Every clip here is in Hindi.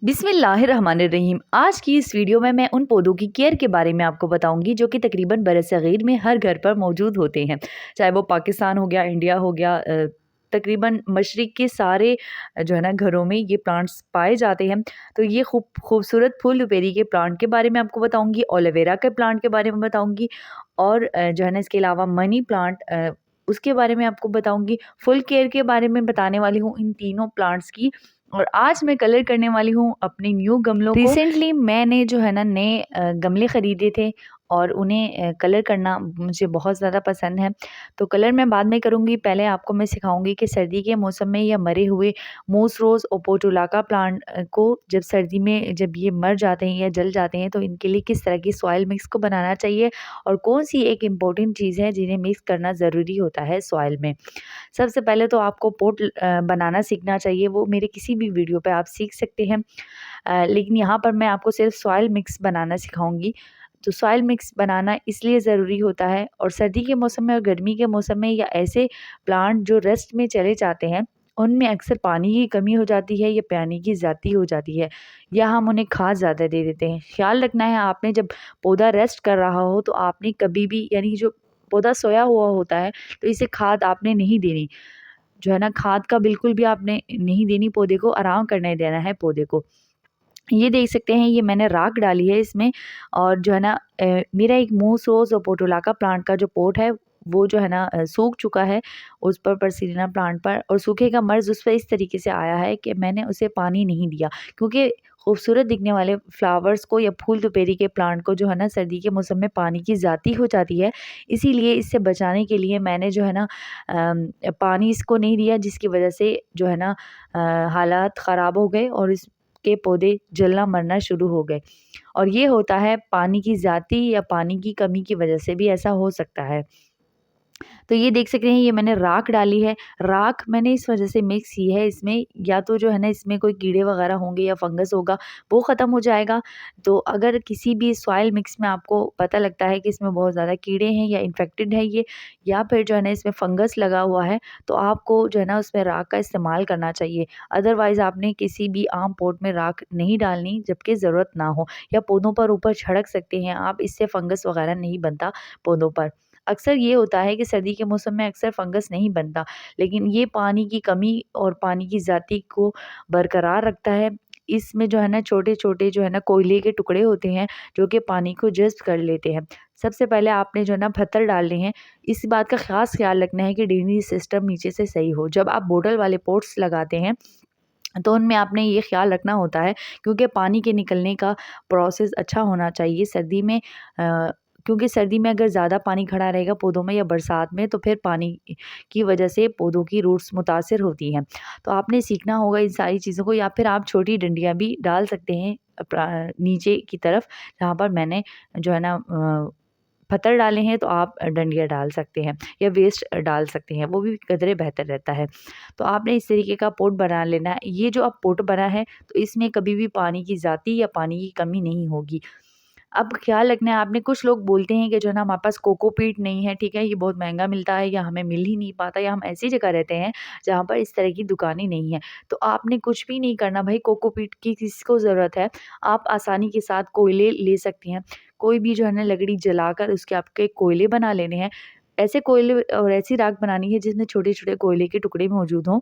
बिस्मिल्लाहिर्रहमानिर्रहीम। आज की इस वीडियो में मैं उन पौधों की केयर के बारे में आपको बताऊंगी जो कि तकरीबन बरसगीर में हर घर पर मौजूद होते हैं। चाहे वो पाकिस्तान हो गया, इंडिया हो गया, तकरीबन मशरिक़ के सारे जो है ना घरों में ये प्लांट्स पाए जाते हैं। तो ये खूबसूरत फूल बेरी के प्लांट के बारे में आपको बताऊंगी, एलोवेरा के प्लांट के बारे में बताऊंगी और जो है ना इसके अलावा मनी प्लांट उसके बारे में आपको बताऊंगी। फुल केयर के बारे में बताने वाली हूँ इन तीनों प्लांट्स की। और आज मैं कलर करने वाली हूँ अपने न्यू गमलों को। रिसेंटली मैंने जो है ना नए गमले ख़रीदे थे और उन्हें कलर करना मुझे बहुत ज़्यादा पसंद है। तो कलर मैं बाद में करूँगी, पहले आपको मैं सिखाऊंगी कि सर्दी के मौसम में या मरे हुए मूस रोज़ और पोर्टुलाका प्लांट को जब सर्दी में जब ये मर जाते हैं या जल जाते हैं तो इनके लिए किस तरह की सॉइल मिक्स को बनाना चाहिए और कौन सी एक इम्पॉर्टेंट चीज़ है जिन्हें मिक्स करना ज़रूरी होता है सॉइल में। सबसे पहले तो आपको पोट बनाना सीखना चाहिए, वो मेरे किसी भी वीडियो पे आप सीख सकते हैं। लेकिन यहाँ पर मैं आपको सिर्फ सॉइल मिक्स बनाना सिखाऊंगी। तो सॉइल मिक्स बनाना इसलिए ज़रूरी होता है और सर्दी के मौसम में और गर्मी के मौसम में या ऐसे प्लांट जो रेस्ट में चले जाते हैं उनमें अक्सर पानी की कमी हो जाती है या पानी की ज़्यादती हो जाती है या हम उन्हें खाद ज़्यादा दे देते हैं। ख्याल रखना है आपने जब पौधा रेस्ट कर रहा हो तो आपने कभी भी यानी जो पौधा सोया हुआ होता है तो इसे खाद आपने नहीं देनी। जो है ना खाद का बिल्कुल भी आपने नहीं देनी, पौधे को आराम करने देना है पौधे को। ये देख सकते हैं ये मैंने राख डाली है इसमें और जो है ना मेरा एक मूस रोज़ और पोर्टुलाका प्लांट का जो पॉट है वो जो है ना सूख चुका है उस पर पर्सिलिना प्लांट पर, और सूखे का मर्ज़ उस पर इस तरीके से आया है कि मैंने उसे पानी नहीं दिया क्योंकि खूबसूरत दिखने वाले फ्लावर्स को या फूल दुपेरी के प्लांट को जो है ना सर्दी के मौसम में पानी की ज़्यादती हो जाती है। इसीलिए इससे बचाने के लिए मैंने जो है ना पानी इसको नहीं दिया, जिसकी वजह से जो है ना हालात ख़राब हो गए और इस के पौधे जलना मरना शुरू हो गए। और ये होता है पानी की ज़्यादती या पानी की कमी की वजह से भी ऐसा हो सकता है। तो ये देख सकते हैं ये मैंने राख डाली है। राख मैंने इस वजह से मिक्स की है इसमें, या तो जो है ना इसमें कोई कीड़े वगैरह होंगे या फंगस होगा वो ख़त्म हो जाएगा। तो अगर किसी भी सॉइल मिक्स में आपको पता लगता है कि इसमें बहुत ज़्यादा कीड़े हैं या इन्फेक्टेड है ये, या फिर जो है ना इसमें फंगस लगा हुआ है, तो आपको जो है ना उसमें राख का इस्तेमाल करना चाहिए। अदरवाइज़ आपने किसी भी आम पॉट में राख नहीं डालनी जबकि ज़रूरत ना हो, या पौधों पर ऊपर छिड़क सकते हैं आप, इससे फंगस वगैरह नहीं बनता पौधों पर। अक्सर ये होता है कि सर्दी के मौसम में अक्सर फंगस नहीं बनता, लेकिन ये पानी की कमी और पानी की ज़्यादती को बरकरार रखता है। इसमें जो है ना छोटे-छोटे जो है ना कोयले के टुकड़े होते हैं जो कि पानी को जज़्ब कर लेते हैं। सबसे पहले आपने जो है ना पत्थर डालने हैं। इस बात का ख़ास ख़्याल रखना है कि ड्रेनेज सिस्टम नीचे से सही हो। जब आप बॉटल वाले पॉट्स लगाते हैं तो उनमें आपने ये ख़्याल रखना होता है क्योंकि पानी के निकलने का प्रोसेस अच्छा होना चाहिए सर्दी में। क्योंकि सर्दी में अगर ज़्यादा पानी खड़ा रहेगा पौधों में या बरसात में तो फिर पानी की वजह से पौधों की रूट्स मुतासिर होती हैं। तो आपने सीखना होगा इन सारी चीज़ों को, या फिर आप छोटी डंडियाँ भी डाल सकते हैं नीचे की तरफ, जहाँ पर मैंने जो है ना पत्थर डाले हैं तो आप डंडियाँ डाल सकते हैं या वेस्ट डाल सकते हैं, वो भी कदरे बेहतर रहता है। तो आपने इस तरीके का पॉट बना लेना है। ये जो अब पॉट बना है तो इसमें कभी भी पानी की ज़्यादती या पानी की कमी नहीं होगी। अब ख़्याल रखना है आपने, कुछ लोग बोलते हैं कि जो है ना हमारे पास कोकोपीट नहीं है, ठीक है, ये बहुत महँगा मिलता है या हमें मिल ही नहीं पाता, या हम ऐसी जगह रहते हैं जहाँ पर इस तरह की दुकानें नहीं हैं। तो आपने कुछ भी नहीं करना भाई, कोकोपीट की किसको ज़रूरत है? आप आसानी के साथ कोयले ले सकते हैं। कोई भी जो है ना लकड़ी जलाकर उसके आपके कोयले बना लेने हैं। ऐसे कोयले और ऐसी राख बनानी है जिसमें छोटे-छोटे कोयले के टुकड़े मौजूद हों।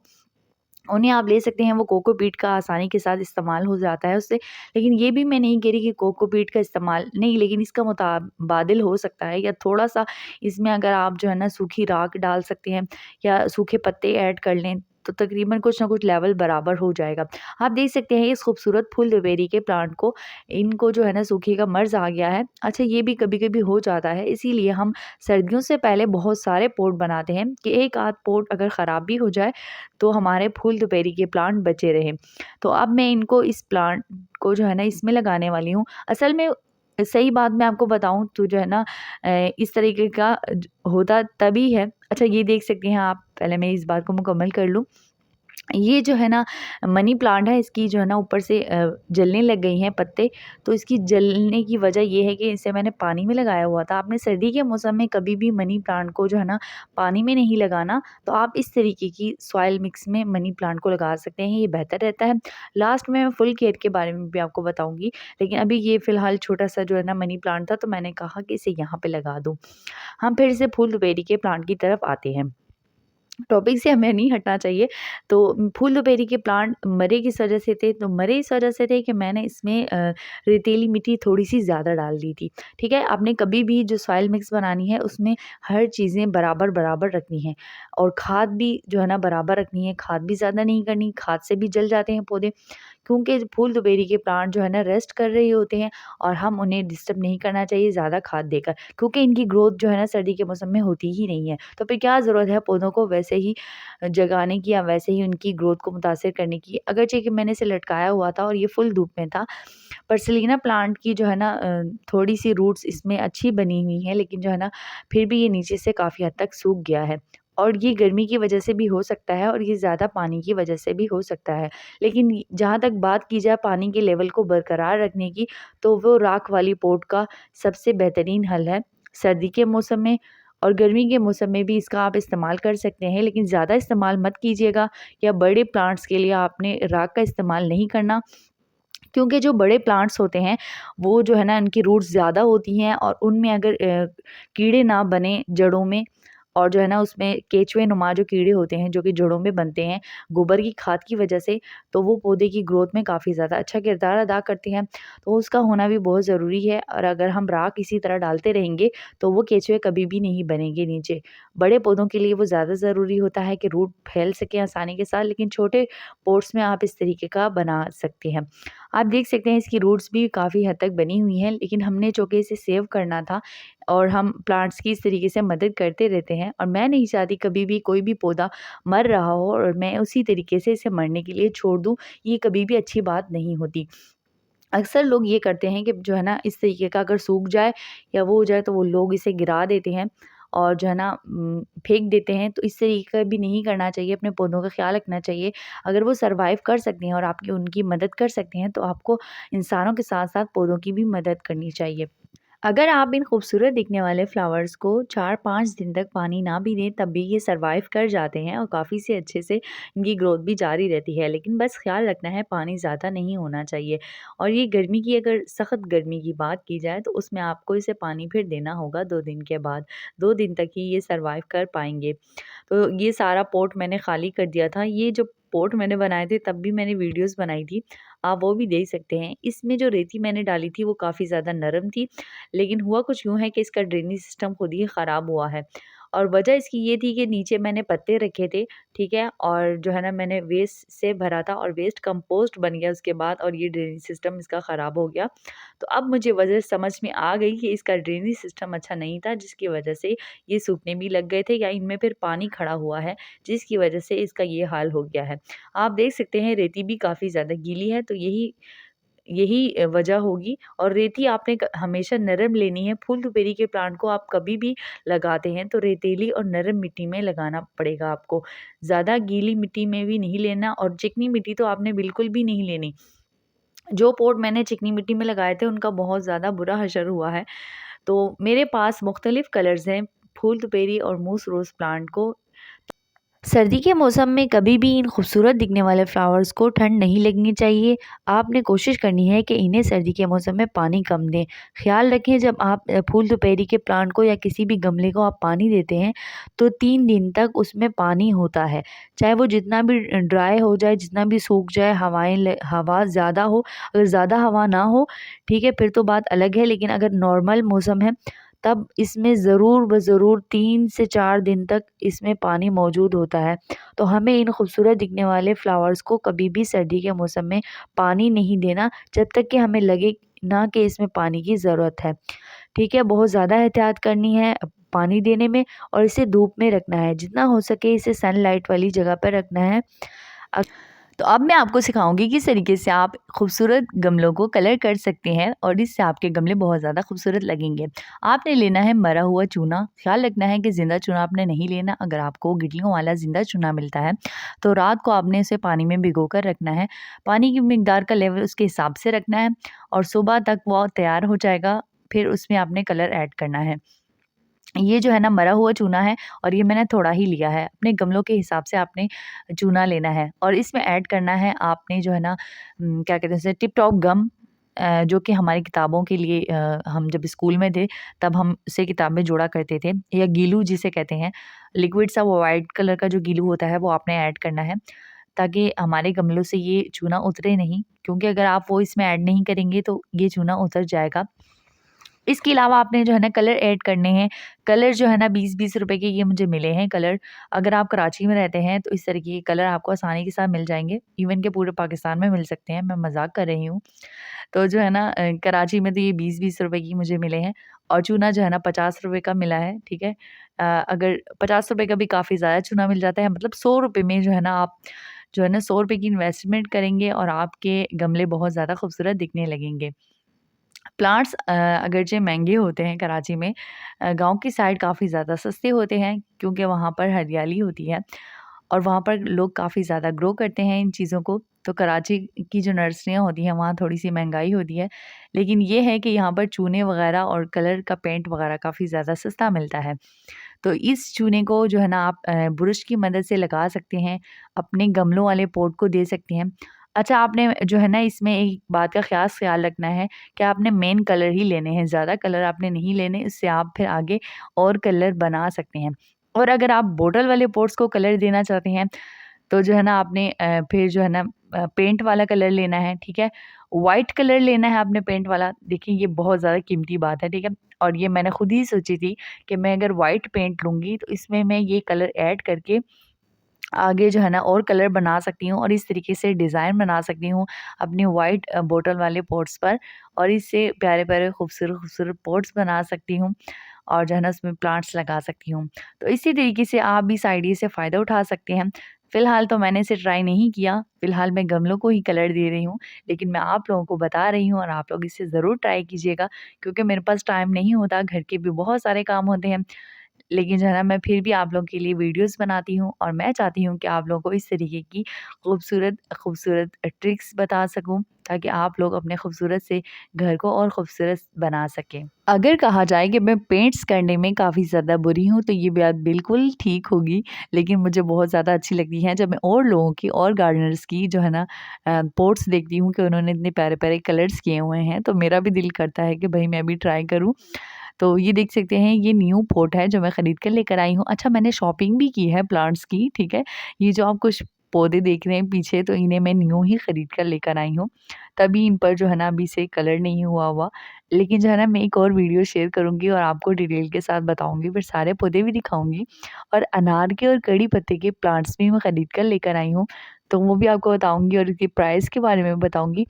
उन्हें आप ले सकते हैं, वो कोकोपीट का आसानी के साथ इस्तेमाल हो जाता है उससे। लेकिन ये भी मैं नहीं कह रही कि कोकोपीट का इस्तेमाल नहीं, लेकिन इसका मुताबादिल हो सकता है, या थोड़ा-सा इसमें अगर आप जो है ना सूखी राख डाल सकते हैं या सूखे पत्ते ऐड कर लें तो तकरीबन कुछ ना कुछ लेवल बराबर हो जाएगा। आप देख सकते हैं इस खूबसूरत फूल बेरी के प्लांट को, इनको जो है ना सूखे का मर्ज़ आ गया है। अच्छा, ये भी कभी-कभी हो जाता है, इसीलिए हम सर्दियों से पहले बहुत सारे पॉट बनाते हैं कि एक आध पॉट अगर ख़राब भी हो जाए तो हमारे फूल दोपहरी के प्लांट बचे रहें। तो अब मैं इनको इस प्लांट को जो है ना इसमें लगाने वाली हूँ। असल में सही बात मैं आपको बताऊँ तो जो है ना इस तरीके का होता तभी है। अच्छा, ये देख सकते हैं आप, पहले मैं इस बात को मुकम्मल कर लूँ। ये जो है ना मनी प्लांट है, इसकी जो है ना ऊपर से जलने लग गई हैं पत्ते। तो इसकी जलने की वजह ये है कि इसे मैंने पानी में लगाया हुआ था। आपने सर्दी के मौसम में कभी भी मनी प्लांट को जो है ना पानी में नहीं लगाना, तो आप इस तरीके की सॉइल मिक्स में मनी प्लांट को लगा सकते हैं, ये बेहतर रहता है। लास्ट में मैं फुल केयर के बारे में भी आपको बताऊँगी, लेकिन अभी ये फ़िलहाल छोटा-सा जो है ना मनी प्लांट था, तो मैंने कहा कि इसे यहाँ पे लगा दूँ। हम फिर से फूल दुपेरी के प्लांट की तरफ आते हैं। टॉपिक से हमें नहीं हटना चाहिए। तो फूल दुपेरी के प्लांट मरे किस वजह से थे? तो मरे इस वजह से थे कि मैंने इसमें रेतीली मिट्टी थोड़ी-सी ज़्यादा डाल दी थी, ठीक है? आपने कभी भी जो सॉइल मिक्स बनानी है उसमें हर चीज़ें बराबर-बराबर रखनी है और खाद भी जो है ना बराबर रखनी है, खाद भी ज़्यादा नहीं करनी, खाद से भी जल जाते हैं पौधे। क्योंकि फूल दुपेरी के प्लांट जो है ना रेस्ट कर रहे होते हैं और हम उन्हें डिस्टर्ब नहीं करना चाहिए ज़्यादा खाद देकर, क्योंकि इनकी ग्रोथ जो है ना सर्दी के मौसम में होती ही नहीं है। तो फिर क्या ज़रूरत है पौधों को वैसे ही जगाने की या वैसे ही उनकी ग्रोथ को मुतासिर करने की। अगरचे कि मैंने इसे लटकाया हुआ था और ये फुल धूप में था। पर सेलिना प्लांट की जो है ना थोड़ी-सी रूट्स इसमें अच्छी बनी हुई हैं, लेकिन जो है ना फिर भी ये नीचे से काफ़ी हद तक सूख गया है और ये गर्मी की वजह से भी हो सकता है और ये ज़्यादा पानी की वजह से भी हो सकता है। लेकिन जहाँ तक बात की जाए पानी के लेवल को बरकरार रखने की, तो वो राख वाली पॉट का सबसे बेहतरीन हल है। सर्दी के मौसम में और गर्मी के मौसम में भी इसका आप इस्तेमाल कर सकते हैं, लेकिन ज़्यादा इस्तेमाल मत कीजिएगा या बड़े प्लांट्स के लिए आपने राख का इस्तेमाल नहीं करना। क्योंकि जो बड़े प्लांट्स होते हैं, वो जो है ना उनकी रूट्स ज़्यादा होती हैं और उनमें अगर कीड़े ना बने जड़ों में और जो है ना उसमें केचुए नुमा जो कीड़े होते हैं जो कि जड़ों में बनते हैं गोबर की खाद की वजह से, तो वो पौधे की ग्रोथ में काफ़ी ज़्यादा अच्छा किरदार अदा करते हैं। तो उसका होना भी बहुत ज़रूरी है और अगर हम राख इसी तरह डालते रहेंगे तो वो केचुए कभी भी नहीं बनेंगे नीचे। बड़े पौधों के लिए वो ज़्यादा ज़रूरी होता है कि रूट फैल सकें आसानी के साथ, लेकिन छोटे पॉट्स में आप इस तरीके का बना सकते हैं। आप देख सकते हैं इसकी रूट्स भी काफ़ी हद तक बनी हुई हैं, लेकिन हमने चूँकि इसे सेव करना था और हम प्लांट्स की इस तरीके से मदद करते रहते हैं और मैं नहीं चाहती कभी भी कोई भी पौधा मर रहा हो और मैं उसी तरीके से इसे मरने के लिए छोड़ दूँ, ये कभी भी अच्छी बात नहीं होती। अक्सर लोग ये करते हैं कि जो है ना इस तरीके का अगर सूख जाए या वो हो जाए तो वो लोग इसे गिरा देते हैं और जो है ना फेंक देते हैं। तो इस तरीके का भी नहीं करना चाहिए, अपने पौधों का ख्याल रखना चाहिए। अगर वो सर्वाइव कर सकते हैं और आपकी उनकी मदद कर सकते हैं तो आपको इंसानों के साथ साथ पौधों की भी मदद करनी चाहिए। अगर आप इन खूबसूरत दिखने वाले फ्लावर्स को 4-5 दिन तक पानी ना भी दें तब भी ये सर्वाइव कर जाते हैं और काफ़ी से अच्छे से इनकी ग्रोथ भी जारी रहती है। लेकिन बस ख़्याल रखना है पानी ज़्यादा नहीं होना चाहिए और ये गर्मी की अगर सख़्त गर्मी की बात की जाए तो उसमें आपको इसे पानी फिर देना होगा 2 दिन के बाद। 2 दिन तक ही ये सर्वाइव कर पाएँगे। तो ये सारा पॉट मैंने खाली कर दिया था। ये जो पॉट मैंने बनाए थे तब भी मैंने वीडियोज़ बनाई थी, आप वो भी देख सकते हैं। इसमें जो रेती मैंने डाली थी वो काफ़ी ज़्यादा नरम थी, लेकिन हुआ कुछ यूँ है कि इसका ड्रेनेज सिस्टम खुद ही ख़राब हुआ है और वजह इसकी ये थी कि नीचे मैंने पत्ते रखे थे, ठीक है? और जो है ना मैंने वेस्ट से भरा था और वेस्ट कंपोस्ट बन गया उसके बाद और ये ड्रेनेज सिस्टम इसका ख़राब हो गया। तो अब मुझे वजह समझ में आ गई कि इसका ड्रेनेज सिस्टम अच्छा नहीं था, जिसकी वजह से ये सूखने भी लग गए थे या इनमें फिर पानी खड़ा हुआ है, जिसकी वजह से इसका ये हाल हो गया है। आप देख सकते हैं रेती भी काफ़ी ज़्यादा गीली है, तो यही यही वजह होगी और रेती आपने हमेशा नरम लेनी है। फूल दुपेरी के प्लांट को आप कभी भी लगाते हैं तो रेतीली और नरम मिट्टी में लगाना पड़ेगा आपको। ज़्यादा गीली मिट्टी में भी नहीं लेना और चिकनी मिट्टी तो आपने बिल्कुल भी नहीं लेनी। जो पॉट मैंने चिकनी मिट्टी में लगाए थे उनका बहुत ज़्यादा बुरा हशर हुआ है। तो मेरे पास मुख्तलिफ़ कलर्स हैं फूल दुपेरी और मूस रोज़ प्लांट को। सर्दी के मौसम में कभी भी इन खूबसूरत दिखने वाले फ्लावर्स को ठंड नहीं लगनी चाहिए। आपने कोशिश करनी है कि इन्हें सर्दी के मौसम में पानी कम दें। ख़्याल रखें जब आप फूल दोपहरी के प्लांट को या किसी भी गमले को आप पानी देते हैं तो 3 दिन तक उसमें पानी होता है। चाहे वो जितना भी ड्राई हो जाए, जितना भी सूख जाए, हवा ज़्यादा हो, अगर ज़्यादा हवा ना हो, ठीक है, फिर तो बात अलग है। लेकिन अगर नॉर्मल मौसम है तब इसमें ज़रूर ब ज़रूर 3 से 4 दिन तक इसमें पानी मौजूद होता है। तो हमें इन खूबसूरत दिखने वाले फ्लावर्स को कभी भी सर्दी के मौसम में पानी नहीं देना जब तक कि हमें लगे ना कि इसमें पानी की ज़रूरत है। ठीक है? बहुत ज़्यादा एहतियात करनी है पानी देने में और इसे धूप में रखना है। जितना हो सके इसे सनलाइट वाली जगह पर रखना है। अ तो अब मैं आपको सिखाऊंगी किस तरीके से आप खूबसूरत गमलों को कलर कर सकते हैं और इससे आपके गमले बहुत ज़्यादा खूबसूरत लगेंगे। आपने लेना है मरा हुआ चूना। ख्याल रखना है कि ज़िंदा चूना आपने नहीं लेना। अगर आपको गिल्लियों वाला ज़िंदा चूना मिलता है तो रात को आपने इसे पानी में भिगो कर रखना है। पानी की मिकदार का लेवल उसके हिसाब से रखना है और सुबह तक वो तैयार हो जाएगा। फिर उसमें आपने कलर ऐड करना है। ये जो है ना मरा हुआ चूना है और ये मैंने थोड़ा ही लिया है। अपने गमलों के हिसाब से आपने चूना लेना है और इसमें ऐड करना है आपने जो है ना क्या कहते हैं उसे टिप टॉप गम, जो कि हमारी किताबों के लिए हम जब स्कूल में थे तब हम उसे किताब में जोड़ा करते थे, या गीलू जिसे कहते हैं। लिक्विड सा वो वाइट कलर का जो गीलू होता है वो आपने ऐड करना है ताकि हमारे गमलों से ये चूना उतरे नहीं, क्योंकि अगर आप वो इसमें ऐड नहीं करेंगे तो ये चूना उतर जाएगा। इसके अलावा आपने जो है ना कलर ऐड करने हैं। कलर जो है ना 20-20 रुपए के ये मुझे मिले हैं कलर। अगर आप कराची में रहते हैं तो इस तरीके के कलर आपको आसानी के साथ मिल जाएँगे। इवन के पूरे पाकिस्तान में मिल सकते हैं, मैं मज़ाक कर रही हूँ। तो जो है ना कराची में तो ये 20-20 रुपए की मुझे मिले हैं और चूना जो है ना 50 रुपए का मिला है, ठीक है? अगर 50 रुपए का भी काफ़ी ज़्यादा चूना मिल जाता है, मतलब 100 रुपए में जो है ना आप जो है ना 100 रुपए की इन्वेस्टमेंट करेंगे और आपके गमले बहुत ज़्यादा खूबसूरत दिखने लगेंगे। प्लांट्स अगरचे महँगे होते हैं कराची में, गाँव की साइड काफ़ी ज़्यादा सस्ते होते हैं क्योंकि वहाँ पर हरियाली होती है और वहाँ पर लोग काफ़ी ज़्यादा ग्रो करते हैं इन चीज़ों को। तो कराची की जो नर्सरियाँ होती हैं वहाँ थोड़ी-सी महँगाई होती है। लेकिन ये है कि यहाँ पर चूने वग़ैरह और कलर का पेंट वग़ैरह काफ़ी ज़्यादा सस्ता मिलता है। तो इस चूने को जो है ना आप ब्रश की मदद से लगा सकते हैं, अपने गमलों वाले पॉट को दे सकते हैं। अच्छा, आपने जो है ना इसमें एक बात का ख़ास ख़्याल रखना है कि आपने मेन कलर ही लेने हैं, ज़्यादा कलर आपने नहीं लेने, इससे आप फिर आगे और कलर बना सकते हैं। और अगर आप बॉटल वाले पॉट्स को कलर देना चाहते हैं तो जो है ना आपने फिर जो है ना पेंट वाला कलर लेना है, ठीक है? व्हाइट कलर लेना है आपने पेंट वाला। देखिए ये बहुत ज़्यादा कीमती बात है, ठीक है? और ये मैंने खुद ही सोची थी कि मैं अगर व्हाइट पेंट लूँगी तो इसमें मैं ये कलर ऐड करके आगे जो है ना और कलर बना सकती हूँ और इस तरीके से डिज़ाइन बना सकती हूँ अपनी वाइट बॉटल वाले पॉट्स पर और इससे प्यारे-प्यारे खूबसूरत-खूबसूरत पॉट्स बना सकती हूँ और जो है ना उसमें प्लांट्स लगा सकती हूँ। तो इसी तरीके से आप भी इस आइडिया से फ़ायदा उठा सकते हैं। फ़िलहाल तो मैंने इसे ट्राई नहीं किया, फ़िलहाल मैं गमलों को ही कलर दे रही हूँ, लेकिन मैं आप लोगों को बता रही हूँ और आप लोग इसे ज़रूर ट्राई कीजिएगा क्योंकि मेरे पास टाइम नहीं होता, घर के भी बहुत सारे काम होते हैं। लेकिन जो है ना मैं फिर भी आप लोगों के लिए वीडियोस बनाती हूँ और मैं चाहती हूँ कि आप लोगों को इस तरीके की खूबसूरत खूबसूरत ट्रिक्स बता सकूँ ताकि आप लोग अपने खूबसूरत से घर को और खूबसूरत बना सकें। अगर कहा जाए कि मैं पेंट्स करने में काफ़ी ज़्यादा बुरी हूँ तो ये बात बिल्कुल ठीक होगी, लेकिन मुझे बहुत ज़्यादा अच्छी लगती है जब मैं और लोगों की और गार्डनर्स की जो है ना पोट्स देखती हूँ कि उन्होंने इतने प्यारे-प्यारे कलर्स किए हुए हैं, तो मेरा भी दिल करता है कि भई मैं भी ट्राई करूँ। तो ये देख सकते हैं ये न्यू पॉट है जो मैं ख़रीद कर लेकर आई हूँ। अच्छा, मैंने शॉपिंग भी की है प्लांट्स की, ठीक है? ये जो आप कुछ पौधे देख रहे हैं पीछे तो इन्हें मैं न्यू ही ख़रीद कर लेकर आई हूँ। तभी इन पर जो है ना अभी से कलर नहीं हुआ। लेकिन जो है ना मैं एक और वीडियो शेयर करूँगी और आपको डिटेल के साथ बताऊँगी, फिर सारे पौधे भी दिखाऊँगी और अनार के और कड़ी पत्ते के प्लांट्स भी मैं ख़रीद कर लेकर आई हूँ। तो वो भी आपको बताऊँगी और इसके प्राइस के बारे में बताऊँगी।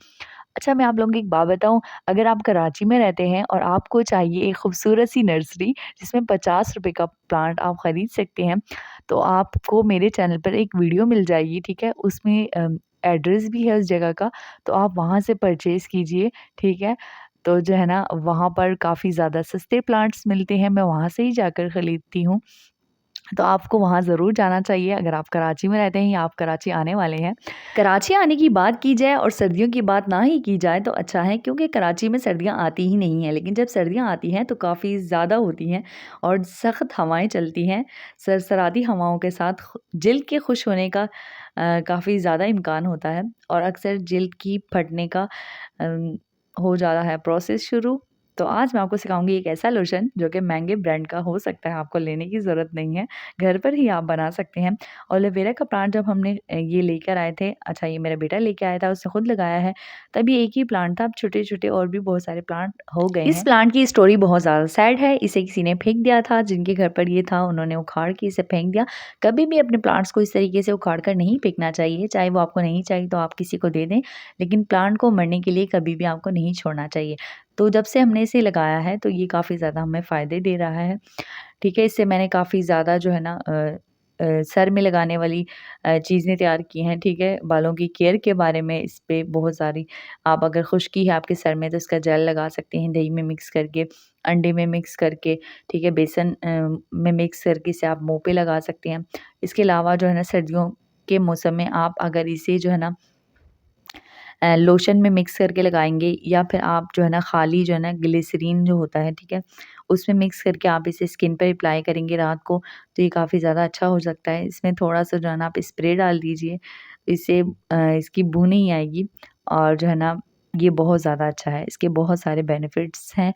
अच्छा, मैं आप लोगों को एक बात बताऊँ, अगर आप कराची में रहते हैं और आपको चाहिए एक खूबसूरत सी नर्सरी जिसमें 50 रुपए का प्लांट आप ख़रीद सकते हैं, तो आपको मेरे चैनल पर एक वीडियो मिल जाएगी, ठीक है? उसमें एड्रेस भी है उस जगह का, तो आप वहाँ से परचेज़ कीजिए, ठीक है? तो जो है ना वहाँ पर काफ़ी ज़्यादा सस्ते प्लांट्स मिलते हैं, मैं वहाँ से ही जाकर खरीदती हूँ। तो आपको वहाँ ज़रूर जाना चाहिए अगर आप कराची में रहते हैं या आप कराची आने वाले हैं। कराची आने की बात की जाए और सर्दियों की बात ना ही की जाए तो अच्छा है, क्योंकि कराची में सर्दियाँ आती ही नहीं हैं, लेकिन जब सर्दियाँ आती हैं तो काफ़ी ज़्यादा होती हैं और सख्त हवाएँ चलती हैं। सरसराती हवाओं के साथ जिल्द के खुश होने का काफ़ी ज़्यादा इम्कान होता है और अक्सर जिल्द की फटने का हो जाता है प्रोसेस शुरू। तो आज मैं आपको सिखाऊँगी एक ऐसा लोशन जो कि महँगे ब्रांड का हो सकता है, आपको लेने की ज़रूरत नहीं है, घर पर ही आप बना सकते हैं। एलोवेरा का प्लांट जब हमने ये लेकर आए थे, अच्छा ये मेरा बेटा लेके आया था, उसने खुद लगाया है, तब ये एक ही प्लांट था, अब छोटे-छोटे और भी बहुत सारे प्लांट हो गए हैं। इस प्लांट की स्टोरी बहुत ज़्यादा सैड है, इसे किसी ने फेंक दिया था, जिनके घर पर ये था उन्होंने उखाड़ के इसे फेंक दिया। कभी भी अपने प्लांट्स को इस तरीके से उखाड़ कर नहीं फेंकना चाहिए, चाहे वो आपको नहीं चाहिए तो आप किसी को दे दें, लेकिन प्लांट को मरने के लिए कभी भी आपको नहीं छोड़ना चाहिए। तो जब से हमने इसे लगाया है तो ये काफ़ी ज़्यादा हमें फ़ायदे दे रहा है, ठीक है? इससे मैंने काफ़ी ज़्यादा जो है ना सर में लगाने वाली चीज़ें तैयार की हैं, ठीक है? बालों की केयर के बारे में इस पे बहुत सारी, आप अगर खुश्की है आपके सर में तो इसका जेल लगा सकते हैं दही में मिक्स करके, अंडे में मिक्स करके, ठीक है? बेसन में मिक्स करके इसे आप मुँह पे लगा सकते हैं। इसके अलावा जो है ना सर्दियों के मौसम में आप अगर इसे जो है ना लोशन में मिक्स करके लगाएँगे या फिर आप जो है ना खाली जो है ना ग्लिसरीन जो होता है, ठीक है? उसमें मिक्स करके आप इसे स्किन पे अप्लाई करेंगे रात को, तो ये काफ़ी ज़्यादा अच्छा हो सकता है। इसमें थोड़ा-सा जो है ना आप स्प्रे डाल दीजिए, इससे इसकी बू नहीं आएगी और जो है ना ये बहुत ज़्यादा अच्छा है। इसके बहुत सारे बेनिफिट्स हैं।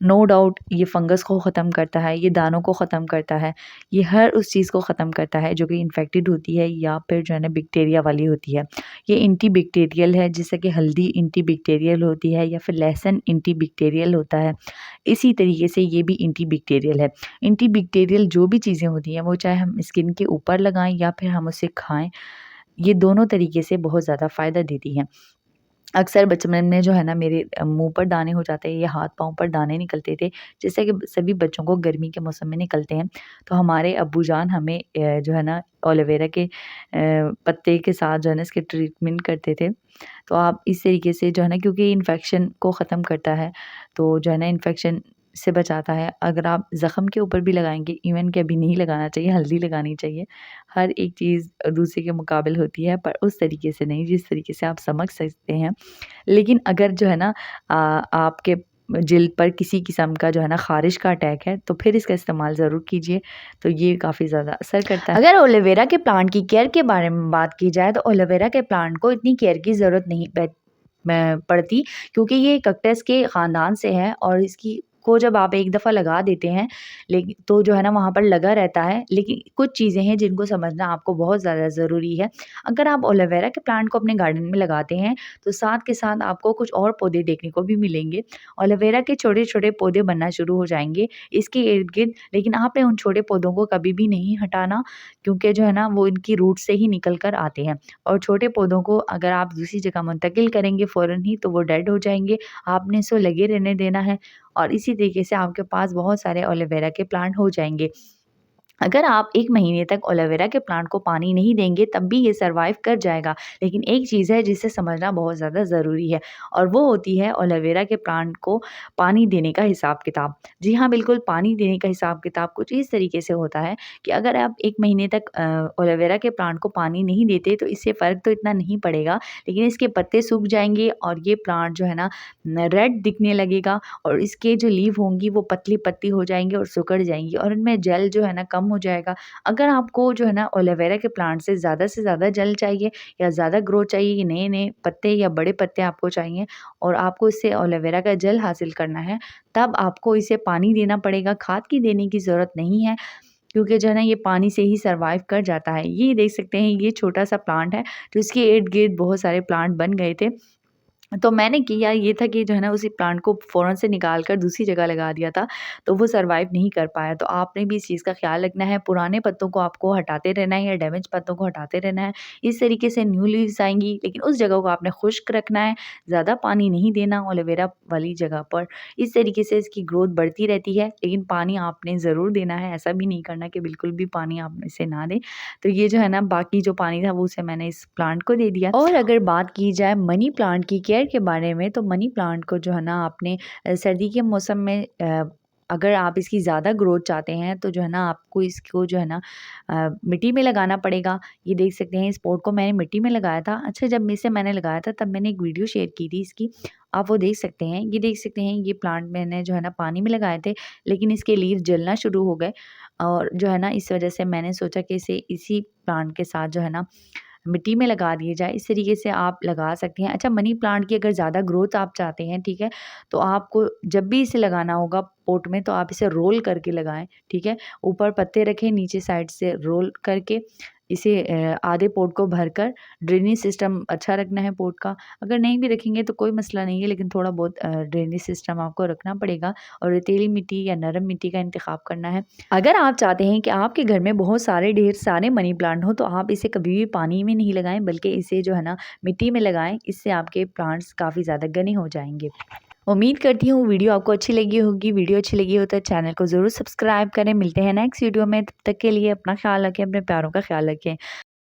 नो डाउट ये फंगस को ख़त्म करता है, ये दानों को ख़त्म करता है, ये हर उस चीज़ को ख़त्म करता है जो कि इन्फेक्टेड होती है या फिर जो है ना बैक्टीरिया वाली होती है। ये एंटी बैक्टीरियल है, जैसे कि हल्दी एंटी बैक्टीरियल होती है या फिर लहसुन एंटी बैक्टीरियल होता है। इसी तरीके से ये भी एंटी बैक्टीरियल है। एंटी बैक्टीरियल जो भी चीज़ें होती हैं वो चाहे हम स्किन के ऊपर लगाएँ या फिर हम उसे खाएँ, ये दोनों तरीके से बहुत ज़्यादा फ़ायदा देती हैं। अक्सर बचपन में जो है ना मेरे मुँह पर दाने हो जाते हैं या हाथ-पाँव पर दाने निकलते थे, जैसे कि सभी बच्चों को गर्मी के मौसम में निकलते हैं। तो हमारे अब्बूजान हमें जो है ना एलोवेरा के पत्ते के साथ जो है ना इसके ट्रीटमेंट करते थे। तो आप इस तरीके से जो है ना, क्योंकि इन्फेक्शन को ख़त्म करता है, तो जो है ना इन्फेक्शन से बचाता है। अगर आप ज़ख्म के ऊपर भी लगाएँगे, इवन कि अभी नहीं लगाना चाहिए, हल्दी लगानी चाहिए। हर एक चीज़ दूसरे के मुकाबिल होती है, पर उस तरीके से नहीं जिस तरीके से आप समझ सकते हैं। लेकिन अगर जो है ना आपके जिल्द पर किसी किस्म का जो है ना ख़ारिश का अटैक है, तो फिर इसका इस्तेमाल ज़रूर कीजिए, तो ये काफ़ी ज़्यादा असर करता है। अगर एलोवेरा के प्लांट की केयर के बारे में बात की जाए, तो एलोवेरा के प्लांट को इतनी केयर की ज़रूरत नहीं पड़ती, क्योंकि ये कैक्टस के ख़ानदान से है और इसकी को जब आप एक दफ़ा लगा देते हैं, लेकिन तो जो है ना वहाँ पर लगा रहता है। लेकिन कुछ चीज़ें हैं जिनको समझना आपको बहुत ज़्यादा ज़रूरी है। अगर आप एलोवेरा के प्लांट को अपने गार्डन में लगाते हैं, तो साथ के साथ आपको कुछ और पौधे देखने को भी मिलेंगे। एलोवेरा के छोटे-छोटे पौधे बनना शुरू हो जाएँगे इसके इर्द-गिर्द, लेकिन आपने उन छोटे पौधों को कभी भी नहीं हटाना, क्योंकि जो है ना वो इनकी रूट से ही निकल कर आते हैं और छोटे पौधों को अगर आप दूसरी जगह मुंतकिल करेंगे फ़ौरन ही, तो वो डेड हो जाएँगे। आपने इसे लगे रहने देना है और इसी तरीके से आपके पास बहुत सारे एलोवेरा के प्लांट हो जाएँगे। अगर आप 1 महीने तक एलोवेरा के प्लांट को पानी नहीं देंगे, तब भी ये सर्वाइव कर जाएगा। लेकिन एक चीज़ है जिसे समझना बहुत ज़्यादा ज़रूरी है और वो होती है एलोवेरा के प्लांट को पानी देने का हिसाब-किताब। जी हाँ, बिल्कुल पानी देने का हिसाब-किताब कुछ इस तरीके से होता है कि अगर आप 1 महीने तक एलोवेरा के प्लांट को पानी नहीं देते, तो इससे फ़र्क तो इतना नहीं पड़ेगा, लेकिन इसके पत्ते सूख जाएँगे और ये प्लांट जो है ना रेड दिखने लगेगा और इसके जो लीव होंगी वो पतली-पतली हो जाएँगी और सिकुड़ जाएँगी और इनमें जेल जो है ना कम हो जाएगा। अगर आपको जो है ना एलोवेरा के प्लांट से ज़्यादा जेल चाहिए या ज़्यादा ग्रोथ चाहिए, ये नए-नए पत्ते या बड़े पत्ते आपको चाहिए और आपको इससे एलोवेरा का जेल हासिल करना है, तब आपको इसे पानी देना पड़ेगा, खाद की देने की ज़रूरत नहीं है, क्योंकि जो है ना ये पानी से ही सर्वाइव कर जाता है। ये देख सकते हैं, ये छोटा-सा प्लांट है, तो इसके इर्द-गिर्द बहुत सारे प्लांट बन गए थे। तो मैंने किया ये था कि जो है ना उसी प्लांट को फ़ौरन से निकाल कर दूसरी जगह लगा दिया था, तो वो सर्वाइव नहीं कर पाया। तो आपने भी इस चीज़ का ख़्याल रखना है, पुराने पत्तों को आपको हटाते रहना है या डैमेज पत्तों को हटाते रहना है। इस तरीके से न्यू लीव्स आएँगी, लेकिन उस जगह को आपने खुश्क रखना है, ज़्यादा पानी नहीं देना एलोवेरा वाली जगह पर। इस तरीके से इसकी ग्रोथ बढ़ती रहती है, लेकिन पानी आपने ज़रूर देना है, ऐसा भी नहीं करना कि बिल्कुल भी पानी आप इसे ना दें। तो ये जो है ना बाकी जो पानी था वो उसे मैंने इस प्लांट को दे दिया। और अगर बात की जाए मनी प्लांट की केयर के बारे में, तो मनी प्लांट को जो है ना आपने सर्दी के मौसम में अगर आप इसकी ज़्यादा ग्रोथ चाहते हैं, तो जो है ना आपको इसको जो है ना मिट्टी में लगाना पड़ेगा। ये देख सकते हैं इस पॉट को मैंने मिट्टी में लगाया था। अच्छा, जब इसे मैंने लगाया था तब मैंने एक वीडियो शेयर की थी इसकी, आप वो देख सकते हैं। ये देख सकते हैं ये प्लांट मैंने जो है ना पानी में लगाए थे, लेकिन इसके लीव जलना शुरू हो गए और जो है ना इस वजह से मैंने सोचा कि इसे इसी प्लांट के साथ जो है ना मिट्टी में लगा दिए जाए। इस तरीके से आप लगा सकते हैं। अच्छा, मनी प्लांट की अगर ज़्यादा ग्रोथ आप चाहते हैं, ठीक है, तो आपको जब भी इसे लगाना होगा पॉट में, तो आप इसे रोल करके लगाएँ, ठीक है। ऊपर पत्ते रखें, नीचे साइड से रोल करके इसे आधे पॉट को भरकर, ड्रेनेज सिस्टम अच्छा रखना है पॉट का। अगर नहीं भी रखेंगे तो कोई मसला नहीं है, लेकिन थोड़ा बहुत ड्रेनेज सिस्टम आपको रखना पड़ेगा और रेतीली मिट्टी या नरम मिट्टी का इंतखाब करना है। अगर आप चाहते हैं कि आपके घर में बहुत सारे ढेर सारे मनी प्लांट हो, तो आप इसे कभी भी पानी में नहीं लगाएं, बल्कि इसे जो है ना मिट्टी में लगाएं। इससे आपके प्लांट्स काफ़ी ज़्यादा घने हो जाएंगे। उम्मीद करती हूँ वीडियो आपको अच्छी लगी होगी। वीडियो अच्छी लगी हो तो चैनल को ज़रूर सब्सक्राइब करें। मिलते हैं नेक्स्ट वीडियो में, तब तक के लिए अपना ख्याल रखें, अपने प्यारों का ख्याल रखें।